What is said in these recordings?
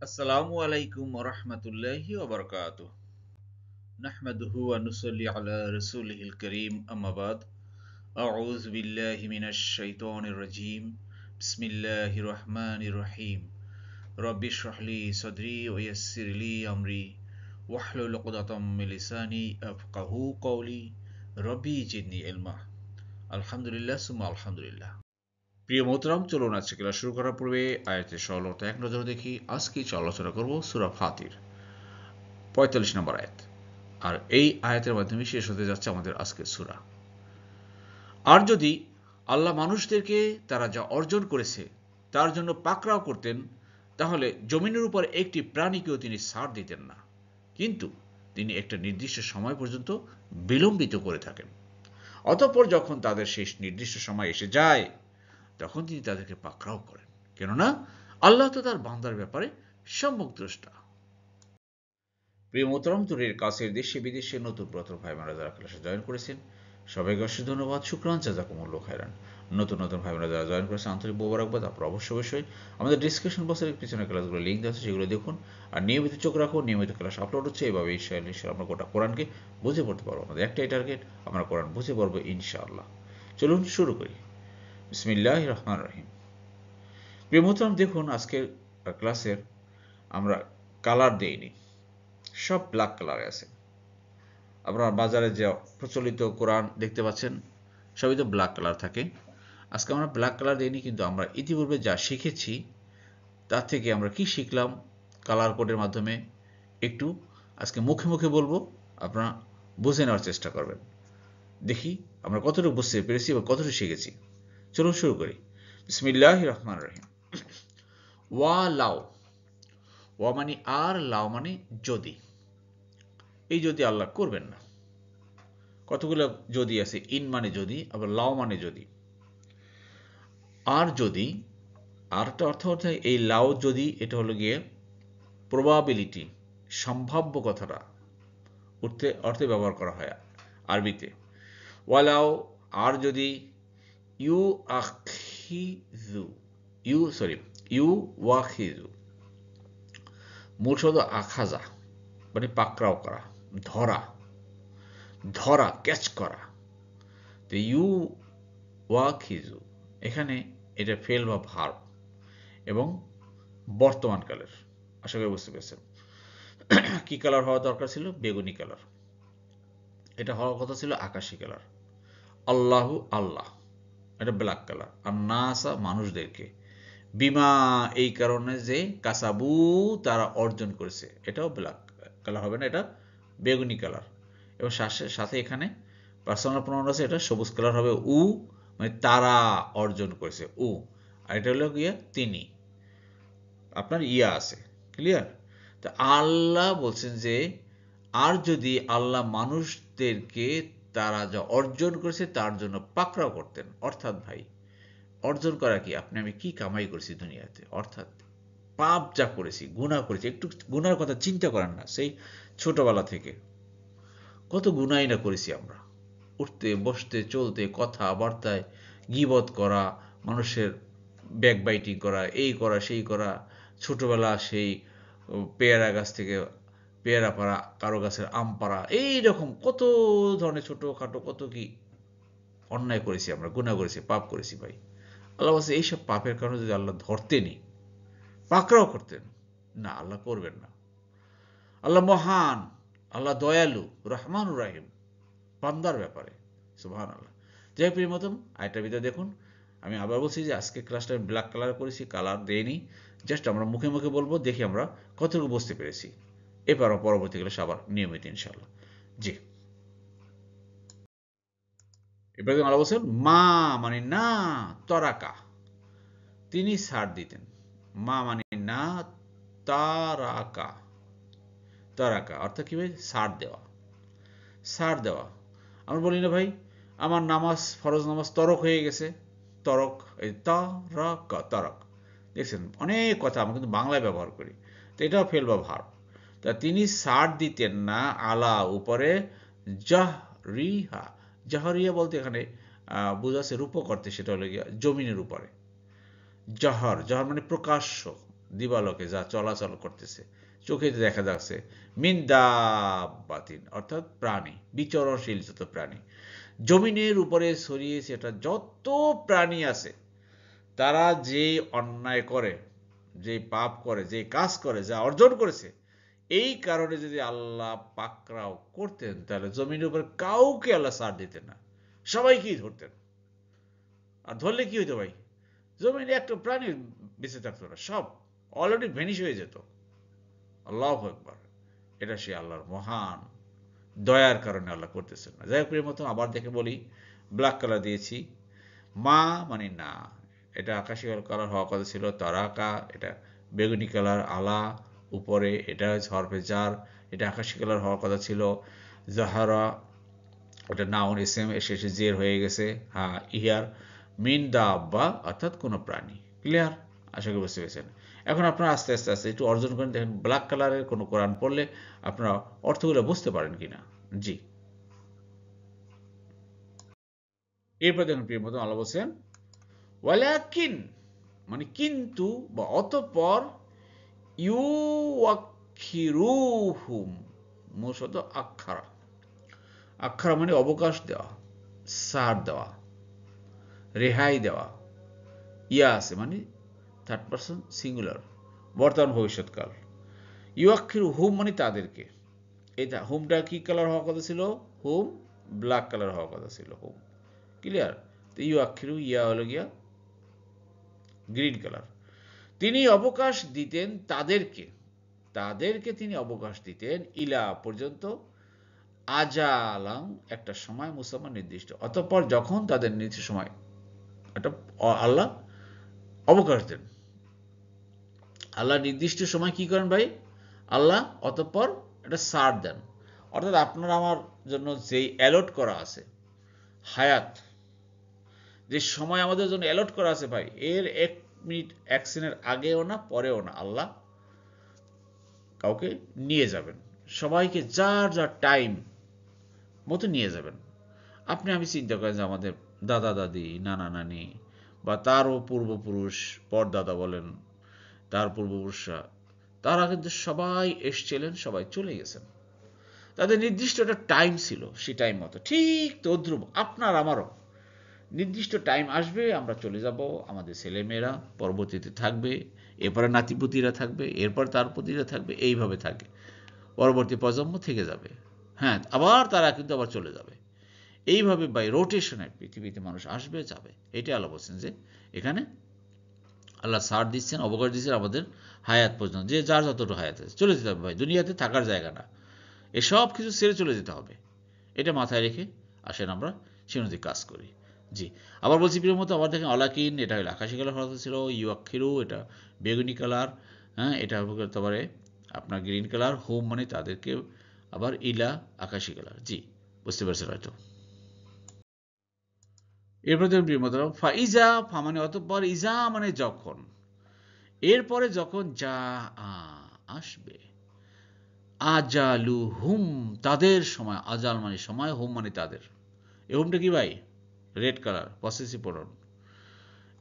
আসসালামু আলাইকুম ওয়া রাহমাতুল্লাহি ওয়া বারাকাতুহু। নাহমাদুহু ওয়া নুসাল্লি আলা রাসূলিহিল কারীম, আম্মা বাদ। আউযু বিল্লাহি মিনাশ শাইতানির রাজীম। বিসমিল্লাহির রাহমানির রাহিম। রব্বি ইশরাহ লি সাদরি ওয়া ইয়াসসির লি আমরি ওয়াহলুল উকদাতাম মিন লিসানি ইয়াফকাহু কওলি। রব্বি জিদনি ইলমা। আলহামদুলিল্লাহ সুম্মা আলহামদুলিল্লাহ। প্রিয় মোহতারাম, চলুন আজকে ক্লাস শুরু করার পূর্বে আয়াতের সরলতা এক নজরে দেখি। আজকে আলোচনা করব সূরা ফাতির ৪৫ নম্বর আয়াত। আর এই আয়াতের মাধ্যমে শেষ হতে যাচ্ছে আমাদের আজকের সূরা। আর যদি আল্লাহ মানুষদেরকে তারা যা অর্জন করেছে তার জন্য পাকড়াও করতেন, তাহলে জমিনের উপর একটি প্রাণীকেও তিনি ছাড় দিতেন না, কিন্তু তিনি একটা নির্দিষ্ট সময় পর্যন্ত বিলম্বিত করে থাকেন। অতঃপর যখন তাদের শেষ নির্দিষ্ট সময় এসে যায়, তখন তিনি তাদেরকে পাকড়াও করেন, কেননা আল্লাহ তো তার বান্দার ব্যাপারে সম্যক দ্রষ্টা। প্রিয় মোহতারাম, দূরের কাছের দেশে বিদেশে নতুন পুরাতন ভাই বোনেরা যারা ক্লাসে জয়েন করেছেন, সবাইকে অসংখ্য ধন্যবাদ, শুকরান, জাযাকুমুল্লাহু খায়রান। নতুন ভাই বোনেরা যারা জয়েন করেছেন, আন্তরিক মোবারকবাদ। আপনারা অবশ্যই আমাদের ডিসক্রিপশন বক্সের পিছনে ক্লাসগুলো লিঙ্ক দেওয়া আছে, সেগুলো দেখুন। আর নিয়মিত চোখ রাখুন, নিয়মিত ক্লাস আপলোড হচ্ছে। এভাবে ইনশাআল্লাহ আমরা গোটা কোরআনকে বুঝে পড়তে পারবো। আমাদের একটাই টার্গেট, আমরা কোরআন বুঝে পড়বো ইনশাআল্লাহ। চলুন শুরু করি। বিসমিল্লাহির রহমানির রহিম। প্রিয় মোহতারাম, দেখুন আজকের ক্লাসের আমরা কালার দেইনি, সব ব্ল্যাক কালারে আছে। আপনার বাজারে যে প্রচলিত কোরআন দেখতে পাচ্ছেন, সবই তো ব্ল্যাক কালার থাকে। আজকে আমরা ব্ল্যাক কালার দিইনি, কিন্তু আমরা ইতিপূর্বে যা শিখেছি তার থেকে আমরা কি শিখলাম কালার কোডের মাধ্যমে একটু আজকে মুখে মুখে বলবো, আপনারা বুঝে নেওয়ার চেষ্টা করবেন। দেখি আমরা কতটুকু বুঝতে পেরেছি বা কতটুকু শিখেছি। চলুন শুরু করি। বিসমিল্লাহির রহমানির রহিম। ওয়া লাও। ওয়া মানে আর, লাও মানে যদি। এই যদি আল্লাহ করবেন না। কতগুলো যদি আছে, ইন মানে যদি, আবার লাও মানে যদি। আর যদি, আরটা অর্থ হচ্ছে এই লাও যদি, এটা হলো গিয়ে প্রবাবিলিটি, সম্ভাব্য কথাটা অর্থে ব্যবহার করা হয় আরবিতে। ওয়ালাও, আর যদি, ইউ আখিজু, ইউ ওয়াখিজু, মূল শব্দ আখাজা, মানে পাকড়াও করা, ধরা, ক্যাচ করা। তো ইউ ওয়াখিজু, এখানে এটা ফেল বা ভার্ব এবং বর্তমানকালের। আশা করি বুঝতে পেরেছেন। কি কালার হওয়া দরকার ছিল? বেগুনি কালার। এটা হওয়ার কথা ছিল আকাশি কালার। আল্লাহু, আল্লাহ, এটা ব্ল্যাক কালার। আর নাসা, মানুষদেরকে, বিমা, এই কারণে যে কাসাবু, তারা অর্জন করেছে, এটাও ব্ল্যাক কালার হবে না, এটা বেগুনি কালার। এবং সাথে এখানে পার্সোনাল প্রোনাউন আছে, এটা সবুজ কালার হবে। উ মানে তারা অর্জন করেছে, উ। আর এটা হলো গিয়া তিনি, আপনার ইয়া আছে। ক্লিয়ার? তা আল্লাহ বলছেন যে আর যদি আল্লাহ মানুষদেরকে তারা যা অর্জন করেছে তার জন্য পাকড়াও করতেন, অর্থাৎ ভাই অর্জন করা কি, আপনি আমি কি কামাই করেছি দুনিয়াতে, অর্থাৎ পাপ যা করেছি, গুনাহ করেছি, একটু গুনার কথা চিন্তা করেন না। সেই ছোটবেলা থেকে কত গুনাই না করেছি আমরা, উঠতে বসতে চলতে কথাবার্তায়, গীবত করা, মানুষের ব্যাকবাইটিং করা, এই করা সেই করা। ছোটবেলা সেই পেয়ারা গাছ থেকে পেয়ারা পাড়া, কারো গাছের আম পাড়া, এইরকম কত ধরনের ছোটোখাটো কত কি অন্যায় করেছি আমরা, গুনাহ করেছি, পাপ করেছি ভাই। আল্লাহ বলছে এইসব পাপের কারণে যদি আল্লাহ ধরতেনি, পাকড়াও করতেন না, আল্লাহ করবেন না। আল্লাহ মহান, আল্লাহ দয়ালু, রহমানুর রাহিম বান্দার ব্যাপারে। সুবহানাল্লাহ। যাই প্রিয় মতন, আয়টার ভিতরে দেখুন, আমি আবার বলছি যে আজকে ক্লাসটা আমি ব্ল্যাক কালার করেছি, কালার দেইনি। জাস্ট আমরা মুখে মুখে বলবো, দেখি আমরা কতটুকু বুঝতে পেরেছি। এবার পরবর্তী ক্লাসে আবার নিয়মিত ইনশাআল্লাহ। জি। এবার আল্লাহ বলছেন মা মানে না, তরাকা, তিনি ছাড় দিতেন। মা মানে না, তারাকা, অর্থাৎ কি ভাই? ছাড় দেওয়া, ছাড় দেওয়া। আমরা বলি না ভাই, আমার নামাজ, ফরজ নামাজ তরক হয়ে গেছে, তরক, এই তরক, তরক। দেখছেন অনেক কথা আমরা কিন্তু বাংলায় ব্যবহার করি, তো এটাও ফেল বা ভার্ব। তা তিনি ছাড় দিতেন না, আলা উপরে, জাহরিহা, জাহরিয়া বলতে এখানে বোঝাচ্ছে রূপক অর্থে, সেটা হলো গিয়া জমিনের উপরে। জহর, জহর মানে প্রকাশ্য, দিবালোকে যা চলাচল করতেছে, চোখে দেখা যাচ্ছে, মিন দাব্বাতিন অর্থাৎ প্রাণী, বিচরণশীল যত প্রাণী, জমিনের উপরে ছড়িয়ে সেটা যত প্রাণী আছে, তারা যে অন্যায় করে, যে পাপ করে, যে কাজ করে, যা অর্জন করেছে, এই কারণে যদি আল্লাহ পাকড়াও করতেন, তাহলে জমিনের উপর কাউকে আল্লাহ ছাড় দিতেন না, সবাইকেই ধরতেন। আর ধরলে কি হইতো ভাই? জমিনে একটা প্রাণী বেঁচে থাকতো না, সব অলরেডি ভ্যানিশ হয়ে যেত। আল্লাহু আকবার। এটা সে আল্লাহর মহান দয়ার কারণে আল্লাহ করতেছেন না। যাই হোক, এর মতো আবার দেখে বলি, ব্ল্যাক কালার দিয়েছি, মা মানে না, এটা আকাশি কালার হওয়ার কথা ছিল, তারাকা, এটা বেগুনি কালার, আলা উপরে, এটা হরফে জার, এটা আকাশি কালার হওয়ার কথা ছিল, জাহারা, ওটা নাউন এসএম এসে এসে জের হয়ে গেছে, হ্যাঁ ইহার, মিন দাব্বা অর্থাৎ কোনো প্রাণী। ক্লিয়ার? আশা করি বুঝতে পেরেছেন। এখন আপনারা আস্তে আস্তে আস্তে একটু অর্জন করেন, দেখেন ব্ল্যাক কালারের কোনো কোরআন পড়লে আপনারা অর্থগুলো বুঝতে পারেন কিনা। জি, এরপর দেখুন প্রিয় মতো আল্লাহ বলছেন, ওয়ালাকিন মানে কিন্তু বা অতঃপর, ইউয়াক্ষিরুহুম, মূলত আক্ষারা, আক্ষারা মানে অবকাশ দেওয়া, ছাড় দেওয়া, রেহাই দেওয়া, ইয়া আছে মানে থার্ড পারসন সিঙ্গুলার, বর্তমান ভবিষ্যৎকাল। ইউয়াক্ষিরু হুম মানে তাদেরকে, এটা হুমটা কি কালার হওয়ার কথা ছিল? হুম ব্ল্যাক কালার হওয়ার কথা ছিল, হুম। ক্লিয়ার? তো ইউয়াক্ষিরু, ইয়া হলো গিয়া গ্রিন কালার। তিনি অবকাশ দিতেন তাদেরকে, তাদেরকে তিনি অবকাশ দিতেন ইলা পর্যন্ত, আজালাম একটা সময় মুসাম্মা নির্দিষ্ট, অতঃপর যখন তাদের নির্দিষ্ট সময় একটা আল্লাহ অবকাশ দেন, আল্লাহ নির্দিষ্ট সময় কি করেন ভাই? আল্লাহ অতঃপর একটা ছাড় দেন। অর্থাৎ আপনার আমার জন্য যেই অ্যালট করা আছে হায়াত, যে সময় আমাদের জন্য অ্যালট করা আছে ভাই, এর 1 মিনিট 1 সেকেন্ডের আগেও না পরেও না আল্লাহ কাউকে নিয়ে যাবেন, সবাইকে যার যার টাইম মতো নিয়ে যাবেন। আপনি আমি চিন্তা করেন যে আমাদের দাদা দাদি, নানা নানি বা তারও পূর্বপুরুষ, পরদাদা বলেন, তার পূর্বপুরুষরা, তারা কিন্তু সবাই এসছিলেন, সবাই চলে গেছেন, তাদের নির্দিষ্ট একটা টাইম ছিল, সেই টাইম মতো ঠিক তদ্রুপ আপনার আমারও নির্দিষ্ট টাইম আসবে, আমরা চলে যাব, আমাদের ছেলেমেয়েরা পরবর্তীতে থাকবে, এরপরে নাতিপুতিরা থাকবে, এরপর তার পুতিরা থাকবে, এইভাবে থাকে, পরবর্তী প্রজন্ম থেকে যাবে, হ্যাঁ আবার তারা কিন্তু আবার চলে যাবে, এইভাবে বাই রোটেশনে পৃথিবীতে মানুষ আসবে যাবে। এটাই আল্লাহ বলছেন যে এখানে আল্লাহ ছাড় দিচ্ছেন, অবকাশ দিচ্ছেন আমাদের হায়াত পর্যন্ত, যে যার যতটুকু হায়াত আছে চলে যেতে হবে ভাই, দুনিয়াতে থাকার জায়গা না, এসব কিছু ছেড়ে চলে যেতে হবে। এটা মাথায় রেখে আসেন আমরা সে অনুযায়ী কাজ করি। জি, আবার বলছি প্রিয় মতো, আবার দেখেন অলাকিন, এটা হলো আকাশি কালার হওয়া ছিল, ইউয়াক্ষিরু এটা বেগুনি কালার, হ্যাঁ এটা হতে পারে আপনার গ্রিন কালার, হোম মানে তাদেরকে, আবার ইলা আকাশি কালার। জি, বুঝতে পারছেন হয়তো। এরপর দেখুন প্রিয় মতো, ফাইজা ফা মানে অতঃপর, ইজা মানে যখন, এরপরে যখন যা আসবে, আজালু হুম তাদের সময়, আজাল মানে সময়, হুম মানে তাদের, এই হুমটা কি ভাই? Red colour possessive pronoun.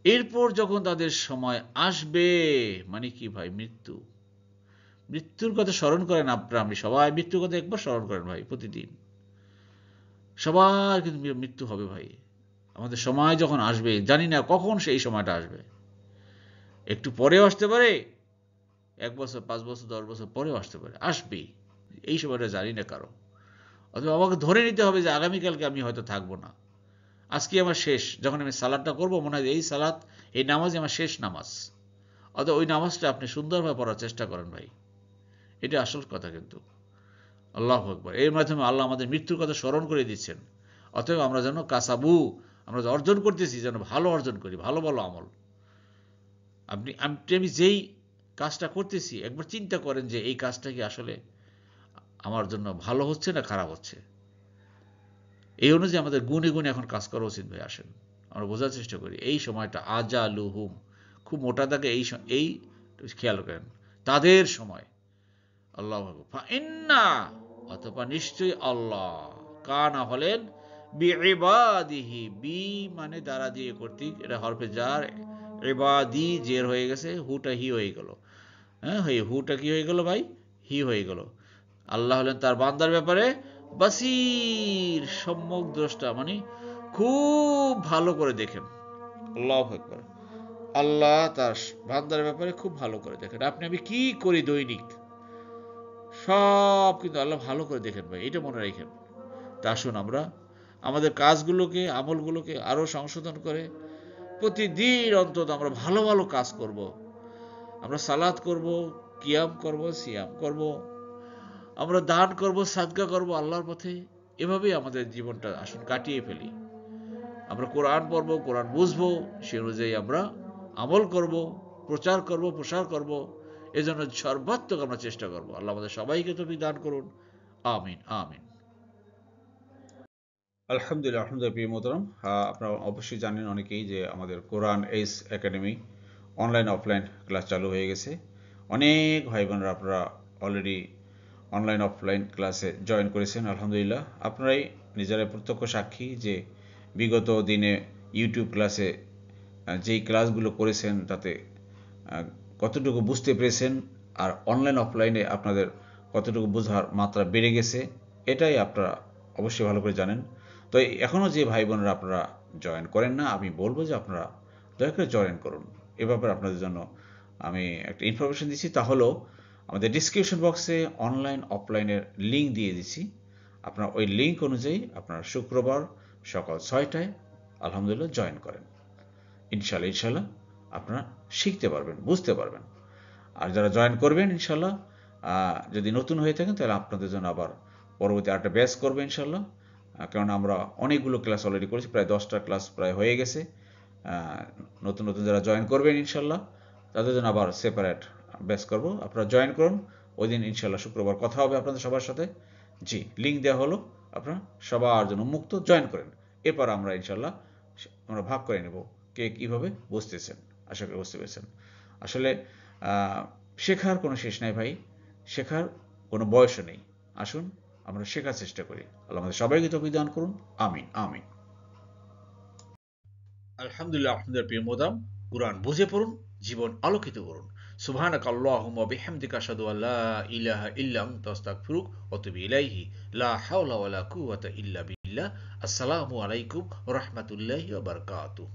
এরপর যখন তাদের সময় আসবে মানে কি ভাই? মৃত্যু, মৃত্যুর কথা স্মরণ করেন আপনারা, আমি সবাই মৃত্যুর কথা একবার স্মরণ করেন ভাই, প্রতিদিন সবার কিন্তু মৃত্যু হবে ভাই। আমাদের সময় যখন আসবে জানি না কখন সেই সময়টা আসবে, একটু পরেও আসতে পারে, 1 বছর 5 বছর 10 বছর পরেও আসতে পারে, আসবেই, এই সময়টা জানি না কারো। অথবা আমাকে ধরে নিতে হবে যে আগামীকালকে আমি হয়তো থাকবো না, আজকে আমার শেষ, যখন আমি সালাদটা করবো মনে হয় এই সালাদ, এই নামাজই আমার শেষ নামাজ, অথবা ওই নামাজটা আপনি সুন্দরভাবে পড়ার চেষ্টা করেন ভাই, এটা আসল কথা কিন্তু। আল্লাহু আকবার। এর মাধ্যমে আল্লাহ আমাদের মৃত্যুর কথা স্মরণ করে দিচ্ছেন। অতএব আমরা যেন কাসাবু, আমরা অর্জন করতেছি যেন ভালো অর্জন করি, ভালো ভালো আমল। আমি যেই কাজটা করতেছি একবার চিন্তা করেন যে এই কাজটা কি আসলে আমার জন্য ভালো হচ্ছে না খারাপ হচ্ছে, এই অনুযায়ী আমাদের গুণে গুণে এখন কাজ করা উচিত ভাই। আসেন আমরা বোঝার চেষ্টা করি এই সময়টা, আজালুহুম, খুব মোটা দাগে এই খেয়াল করেন, তাদের সময়। আল্লাহ ইন্না অথবা নিশ্চয়ই আল্লাহ, কানা হলেন, বিইবাদিহি, বি মানে দ্বারা দিয়ে কর্তৃক, এটা হরফে জার, ইবাদি জের হয়ে গেছে, হুটা হি হয়ে গেল, হ্যাঁ, হুটা কি হয়ে গেল ভাই? হি হয়ে গেল। আল্লাহ হলেন তার বান্দার ব্যাপারে বাসির, সম্যক দ্রষ্টা, মানে খুব ভালো করে দেখেন। আল্লাহু আকবার। আল্লাহ তার বান্দার ব্যাপারে খুব ভালো করে দেখেন। আপনি আমি কি করি দৈনিক, সব কিন্তু আল্লাহ ভালো করে দেখেন ভাই, এটা মনে রাখেন। তা আসুন আমরা আমাদের কাজগুলোকে, আমলগুলোকে আরো সংশোধন করে প্রতিদিন অন্তত আমরা ভালো ভালো কাজ করব। আমরা সালাত করব, কিয়াম করব, সিয়াম করব, আমরা দান করব, সাদকা করব আল্লাহর পথে। এভাবেই আমাদের জীবনটা আসুন কাটিয়ে ফেলি। আমরা কোরআন পড়ব, কোরআন বুঝবো, সে অনুযায়ী আমরা আমল করব, প্রচার করব, প্রসার করব। এজন্য সর্বাত্মক আমরা চেষ্টা করব। আল্লাহ আমাদের সবাইকে তৌফিক দান করুন। আমিন আমিন। আলহামদুলিল্লাহ, আলহামদুলিল্লাহ। প্রিয় মোহতারাম, আপনারা অবশ্যই জানেন অনেকেই যে আমাদের কোরআন এইস একাডেমি অনলাইন অফলাইন ক্লাস চালু হয়ে গেছে। অনেক ভাই বোনরা আপনারা অলরেডি অনলাইন অফলাইন ক্লাসে জয়েন করেছেন, আলহামদুলিল্লাহ। আপনারাই নিজেরাই প্রত্যক্ষ সাক্ষী যে বিগত দিনে ইউটিউব ক্লাসে যেই ক্লাসগুলো করেছেন তাতে কতটুকু বুঝতে পেরেছেন, আর অনলাইন অফলাইনে আপনাদের কতটুকু বোঝার মাত্রা বেড়ে গেছে, এটাই আপনারা অবশ্যই ভালো করে জানেন। তো এখনও যে ভাই বোনেরা আপনারা জয়েন করেন না, আমি বলবো যে আপনারা দয়া করে জয়েন করুন। এ ব্যাপারে আপনাদের জন্য আমি একটা ইনফরমেশন দিচ্ছি, তা হলো আমাদের ডিসক্রিপশন বক্সে অনলাইন অফলাইনের লিঙ্ক দিয়ে দিচ্ছি। আপনার ওই লিঙ্ক অনুযায়ী আপনারা শুক্রবার সকাল 6টায় আলহামদুলিল্লাহ জয়েন করেন। ইনশাল্লাহ ইনশাল্লাহ আপনারা শিখতে পারবেন, বুঝতে পারবেন। আর যারা জয়েন করবেন ইনশাল্লাহ, যদি নতুন হয়ে থাকেন তাহলে আপনাদের জন্য আবার পরবর্তী আরেকটা ব্যাচ করবো ইনশাল্লাহ। কারণ আমরা অনেকগুলো ক্লাস অলরেডি করেছি, প্রায় 10টা ক্লাস প্রায় হয়ে গেছে। নতুন নতুন যারা জয়েন করবেন ইনশাল্লাহ তাদের জন্য আবার সেপারেট ব্যাচ করব। আপনারা জয়েন করুন, ওই দিন ইনশাল্লাহ শুক্রবার কথা হবে আপনাদের সবার সাথে। জি, লিঙ্ক দেওয়া হলো, আপনারা সবার জন্য মুক্ত, জয়েন করেন। এরপর আমরা ইনশাল্লাহ আমরা ভাগ করে নেব কে কীভাবে বুঝতেছেন। আশা করি বুঝতে পেরেছেন। আসলে শেখার কোনো শেষ নাই ভাই, শেখার কোনো বয়সও নেই। আসুন আমরা শেখার চেষ্টা করি। আল্লাহ আমাদের সবাইকে তৌফিক দান করুন। আমিন আমিন। আলহামদুলিল্লাহ, আলহামদুলিল্লাহ। প্রিয় মোদাম, কুরআন বুঝে পড়ুন, জীবন আলোকিত করুন। সুবহানাকা আল্লাহুম্মা ওয়া বিহামদিকা আশহাদু আল্লা ইলাহা ইল্লা আনতা আস্তাগফিরুকা ওয়া আতুবু ইলাইহি। লা হাওলা ওয়ালা কুওয়াতা ইল্লা বিল্লাহ। আসসালামু আলাইকুম ওয়া রাহমাতুল্লাহি ওয়া বারাকাতুহু।